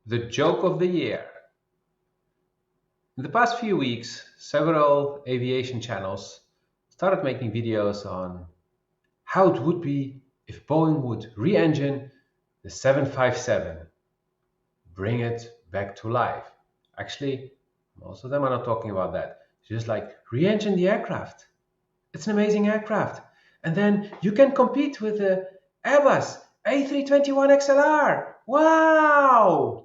The joke of the year. In the past few weeks, several aviation channels started making videos on how it would be if Boeing would re engine the 757, bring it back to life. Actually, most of them are not talking about that. It's just like re engine the aircraft. It's an amazing aircraft. And then you can compete with the Airbus A321XLR. Wow!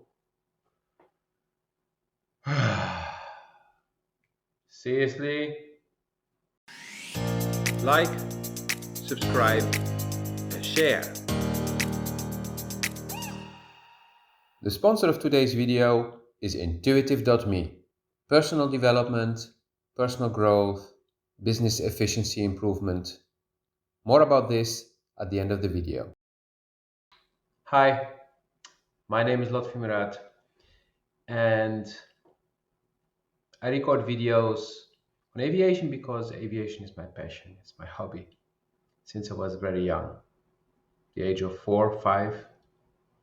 Seriously? Like, subscribe, and share. The sponsor of today's video is intuitive.me. Personal development, personal growth, business efficiency improvement. More about this at the end of the video. Hi, my name is Lotfi Murat, and I record videos on aviation because aviation is my passion, it's my hobby since I was very young. The age of 4, 5,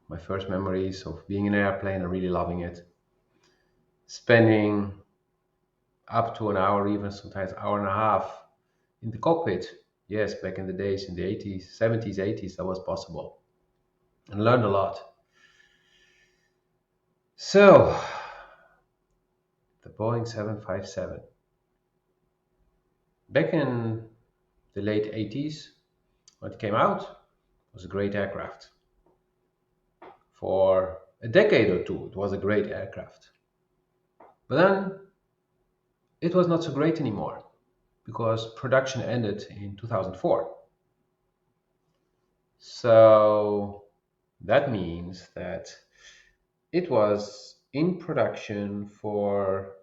my first memories of being in an airplane and really loving it. Spending up to an hour, even sometimes hour and a half in the cockpit. Yes, back in the days in the 80s, 70s, 80s, that was possible and learned a lot. So, the Boeing 757. Back in the late 80s, when it came out, it was a great aircraft. For a decade or two, it was a great aircraft. But then it was not so great anymore because production ended in 2004. So that means that it was in production for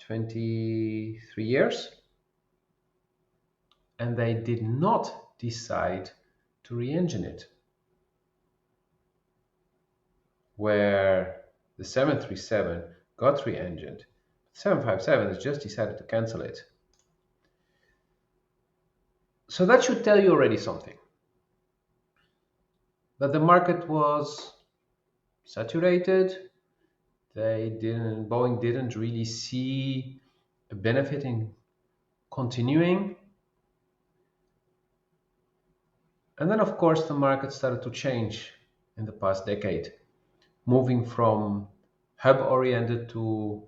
23 years and they did not decide to re-engine it. Where the 737 got re-engined, 757 has just decided to cancel it. So that should tell you already something. That the market was saturated. Boeing didn't really see a benefit in continuing. And then, of course, the market started to change in the past decade, moving from hub oriented to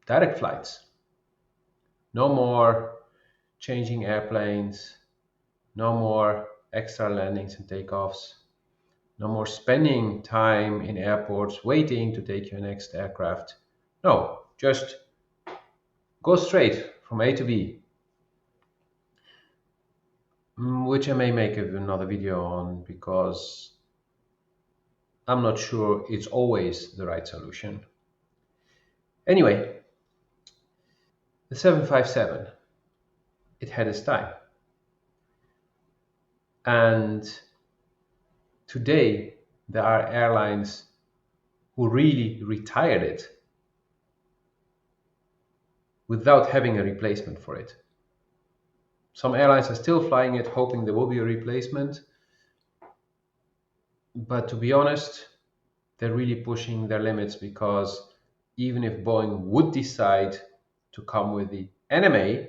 direct flights. No more changing airplanes, no more extra landings and takeoffs, no more spending time in airports waiting to take your next aircraft. No, just go straight from A to B, which I may make another video on because I'm not sure it's always the right solution. Anyway, the 757, it had its time. And today, there are airlines who really retired it without having a replacement for it. Some airlines are still flying it, hoping there will be a replacement. But to be honest, they're really pushing their limits because even if Boeing would decide to come with the NMA,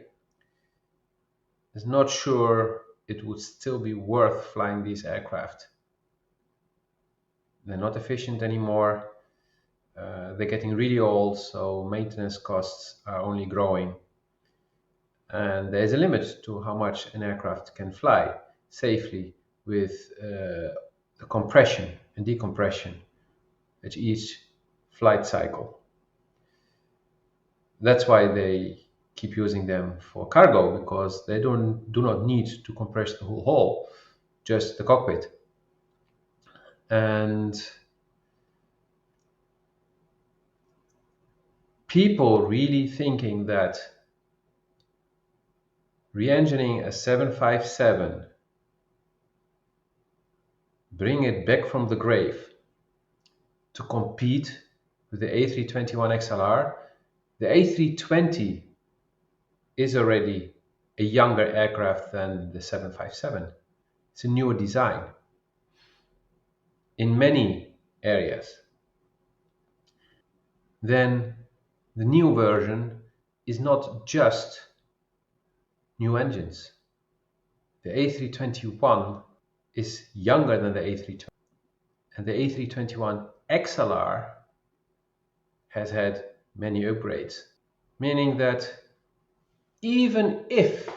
it's not sure it would still be worth flying these aircraft. They're not efficient anymore. They're getting really old, so maintenance costs are only growing. And there's a limit to how much an aircraft can fly safely with the compression and decompression at each flight cycle. That's why they keep using them for cargo because they do not need to compress the whole hull, just the cockpit. And people really thinking that re-engineering a 757, bring it back from the grave to compete with the A321XLR. The A320 is already a younger aircraft than the 757. It's a newer design. In many areas. Then the new version is not just new engines. The A321 is younger than the A320, and the A321XLR has had many upgrades, meaning that even if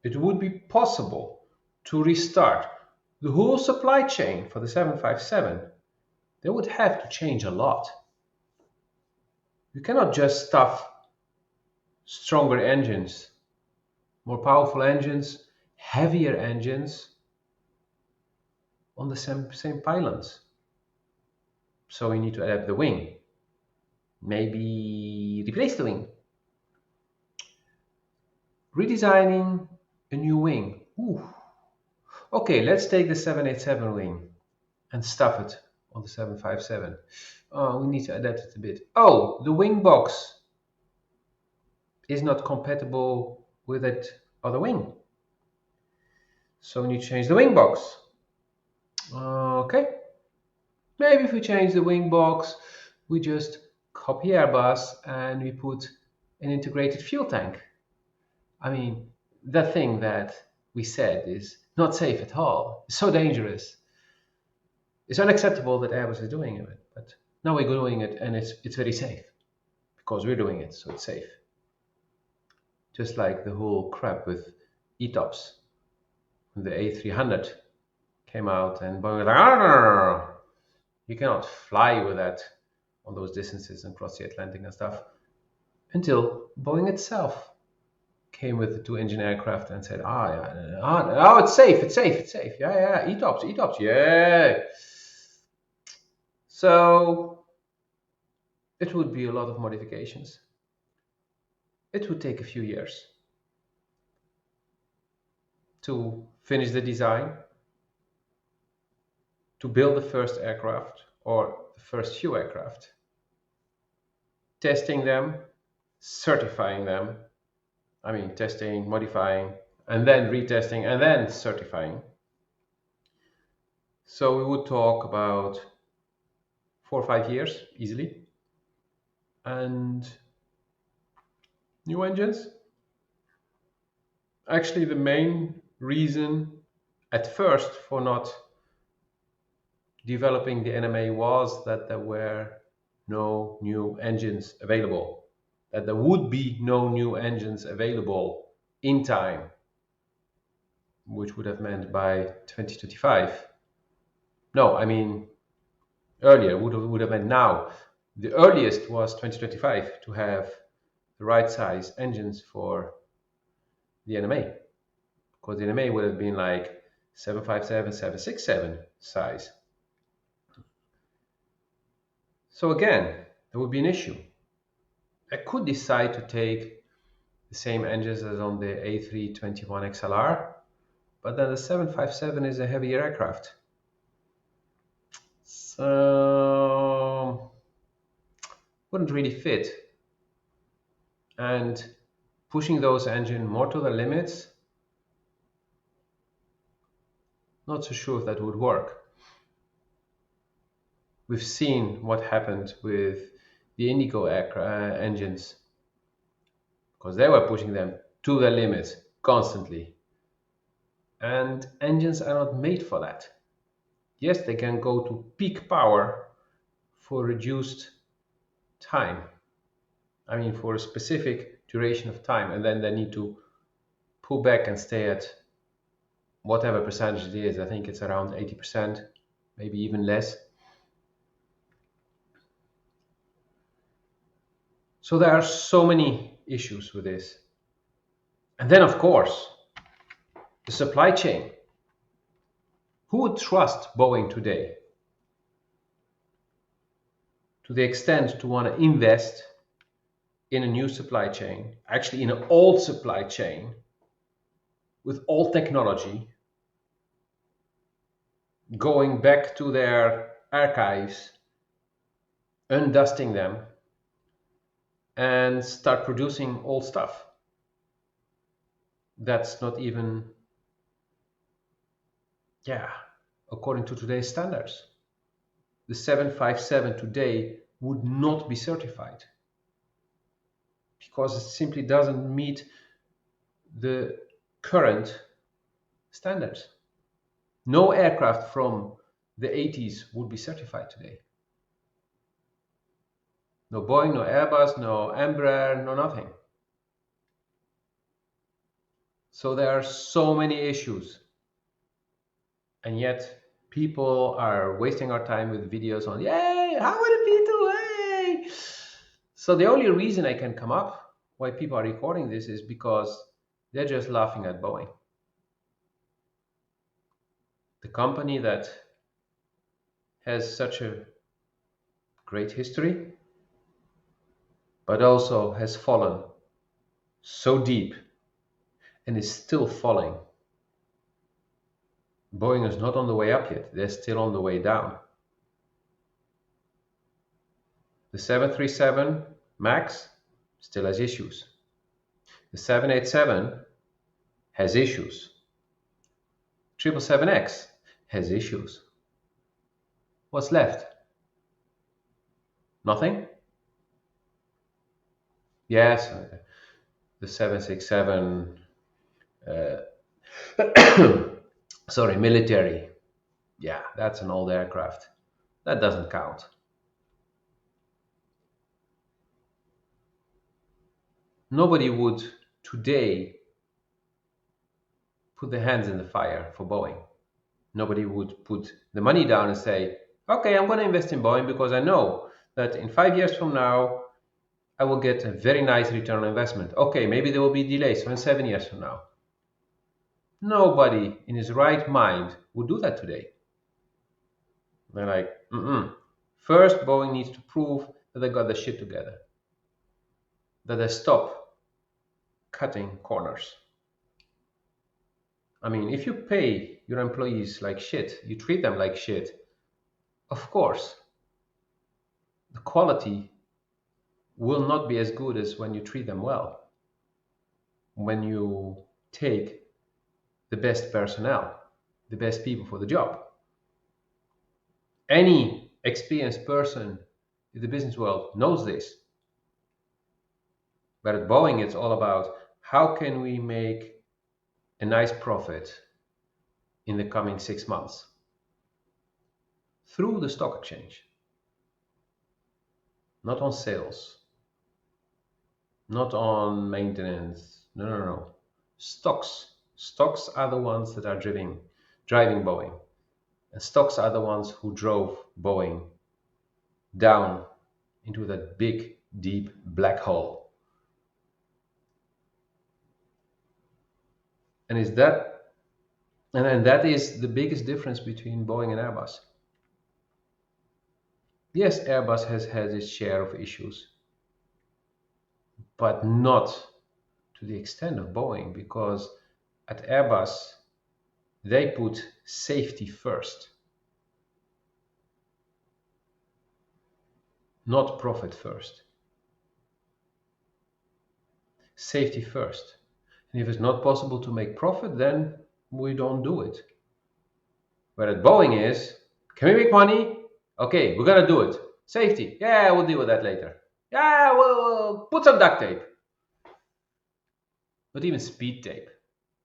it would be possible to restart the whole supply chain for the 757, they would have to change a lot. You cannot just stuff stronger engines, more powerful engines, heavier engines on the same pylons. So you need to adapt the wing, maybe replace the wing, redesigning a new wing. Ooh. Okay, let's take the 787 wing and stuff it on the 757. Oh, we need to adapt it a bit. Oh, the wing box is not compatible with that other wing. So we need to change the wing box. Okay. Maybe if we change the wing box, we just copy Airbus and we put an integrated fuel tank. I mean, that thing that we said is not safe at all. It's so dangerous. It's unacceptable that Airbus is doing it, but now we're doing it and it's very safe because we're doing it, so it's safe. Just like the whole crap with ETOPS. When the A300 came out and Boeing was like, oh, no. You cannot fly with that on those distances and cross the Atlantic and stuff, until Boeing itself came with the two-engine aircraft and said, oh, it's safe, yeah, ETOPS, yeah. So it would be a lot of modifications. It would take a few years to finish the design, to build the first aircraft or the first few aircraft, testing them, certifying them. I mean, testing, modifying, and then retesting, and then certifying. So we would talk about 4 or 5 years easily. And new engines. Actually, the main reason at first for not developing the NMA was that there were no new engines available, that there would be no new engines available in time, which would have meant by 2025. No, I mean, earlier would have meant now. The earliest was 2025 to have the right size engines for the NMA, because the NMA would have been like 757, 767 size. So again, there would be an issue. I could decide to take the same engines as on the A321XLR, but then the 757 is a heavier aircraft. So wouldn't really fit. And pushing those engines more to the limits, not so sure if that would work. We've seen what happened with the Indigo engines, because they were pushing them to the limits constantly. And engines are not made for that. Yes, they can go to peak power for reduced time. I mean, for a specific duration of time, and then they need to pull back and stay at whatever percentage it is. I think it's around 80%, maybe even less. So there are so many issues with this. And then, of course, the supply chain. Who would trust Boeing today to the extent to want to invest in a new supply chain, actually in an old supply chain with old technology, going back to their archives, undusting them, and start producing old stuff? That's not even, according to today's standards. the 757 today would not be certified because it simply doesn't meet the current standards. No aircraft from the 80s would be certified today. No Boeing, no Airbus, no Embraer, no nothing. So there are so many issues. And yet people are wasting our time with videos on, yay, how would it be to, hey? So the only reason I can come up why people are recording this is because they're just laughing at Boeing. The company that has such a great history, but also has fallen so deep and is still falling. Boeing is not on the way up yet. They're still on the way down. The 737 MAX still has issues. The 787 has issues. 777X has issues. What's left? Nothing? Yes, the 767, sorry, military. Yeah, that's an old aircraft. That doesn't count. Nobody would today put their hands in the fire for Boeing. Nobody would put the money down and say, okay, I'm going to invest in Boeing because I know that in 5 years from now, I will get a very nice return on investment. Okay, maybe there will be delays, so in 7 years from now. Nobody in his right mind would do that today. They're like, first, Boeing needs to prove that they got the shit together, that they stop cutting corners. I mean, if you pay your employees like shit, you treat them like shit, of course, the quality will not be as good as when you treat them well, when you take the best personnel, the best people for the job. Any experienced person in the business world knows this. But at Boeing, it's all about how can we make a nice profit in the coming 6 months through the stock exchange, not on sales, not on maintenance. No, no, no. Stocks. Stocks are the ones that are driving Boeing. And stocks are the ones who drove Boeing down into that big, deep black hole. And that is the biggest difference between Boeing and Airbus. Yes, Airbus has had its share of issues, but not to the extent of Boeing, because at Airbus, they put safety first, not profit first. Safety first. And if it's not possible to make profit, then we don't do it. Where at Boeing is, can we make money? Okay, we're gonna do it. Safety, yeah, we'll deal with that later. Yeah, we'll put some duct tape. Not even speed tape,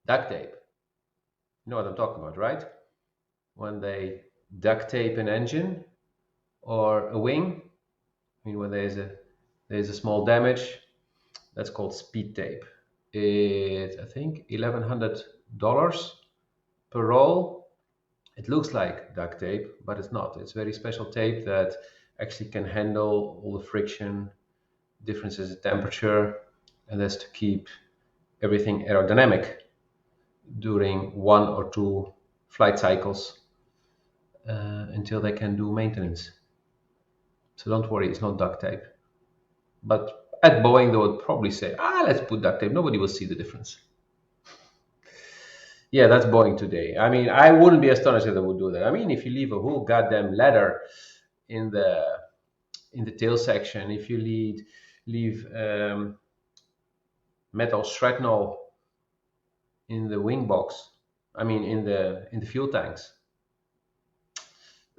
duct tape. You know what I'm talking about, right? When they duct tape an engine or a wing, I mean, when there's a small damage, that's called speed tape. It's, I think, $1,100 per roll. It looks like duct tape, but it's not. It's very special tape that actually can handle all the friction, differences in temperature, and that's to keep everything aerodynamic during 1 or 2 flight cycles until they can do maintenance. So don't worry, it's not duct tape. But at Boeing, they would probably say, let's put duct tape. Nobody will see the difference. Yeah, that's Boeing today. I mean, I wouldn't be astonished if they would do that. I mean, if you leave a whole goddamn ladder in the tail section, if you leave metal shrapnel in the wing box, I mean, in the fuel tanks,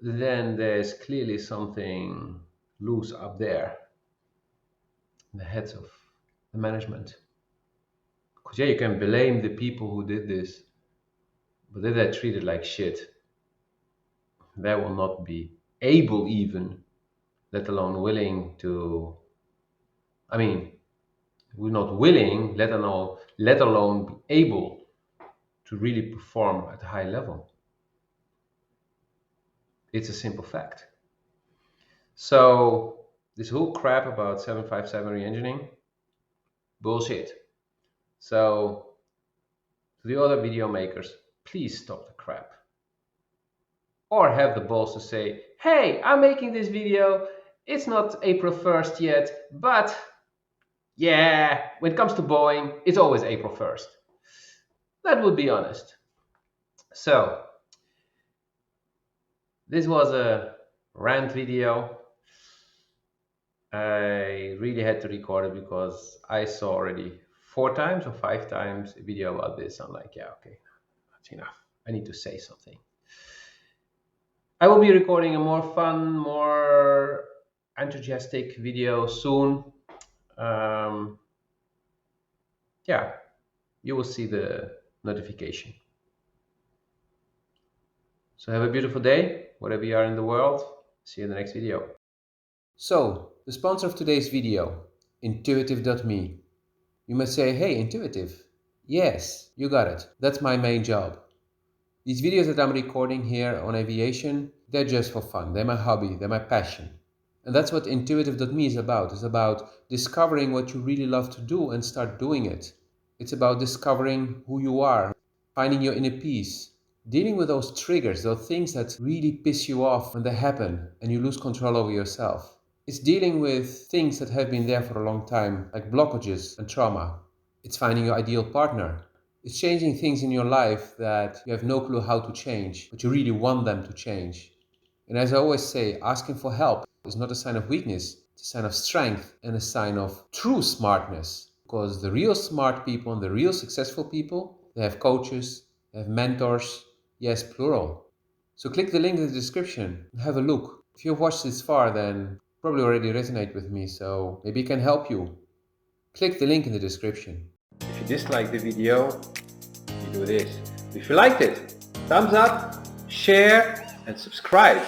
then there's clearly something loose up there in the heads of the management. Because yeah, you can blame the people who did this, but if they're treated like shit, they will not be able even, let alone willing to, I mean, we're not willing, let alone be able to really perform at a high level. It's a simple fact. So this whole crap about 757 re-engineering, bullshit. So to the other video makers, please stop the crap. Or have the balls to say, hey, I'm making this video. It's not April 1st yet, but yeah, when it comes to Boeing, it's always April 1st. That would be honest. So this was a rant video. I really had to record it because I saw already 4 times or 5 times a video about this. I'm like, yeah, okay, that's enough. I need to say something. I will be recording a more fun, more enthusiastic video soon. Yeah, you will see the notification. So have a beautiful day, wherever you are in the world. See you in the next video. So, the sponsor of today's video, Intuitive.me. You must say, hey, Intuitive. Yes, you got it. That's my main job. These videos that I'm recording here on aviation, they're just for fun. They're my hobby. They're my passion. And that's what Intuitive.me is about. It's about discovering what you really love to do and start doing it. It's about discovering who you are, finding your inner peace, dealing with those triggers, those things that really piss you off when they happen and you lose control over yourself. It's dealing with things that have been there for a long time, like blockages and trauma. It's finding your ideal partner. It's changing things in your life that you have no clue how to change, but you really want them to change. And as I always say, asking for help is not a sign of weakness, it's a sign of strength and a sign of true smartness. Because the real smart people and the real successful people, they have coaches, they have mentors, yes, plural. So click the link in the description and have a look. If you've watched this far, then probably already resonate with me, so maybe it can help you. Click the link in the description. If you disliked the video, you do this. If you liked it, thumbs up, share, and subscribe.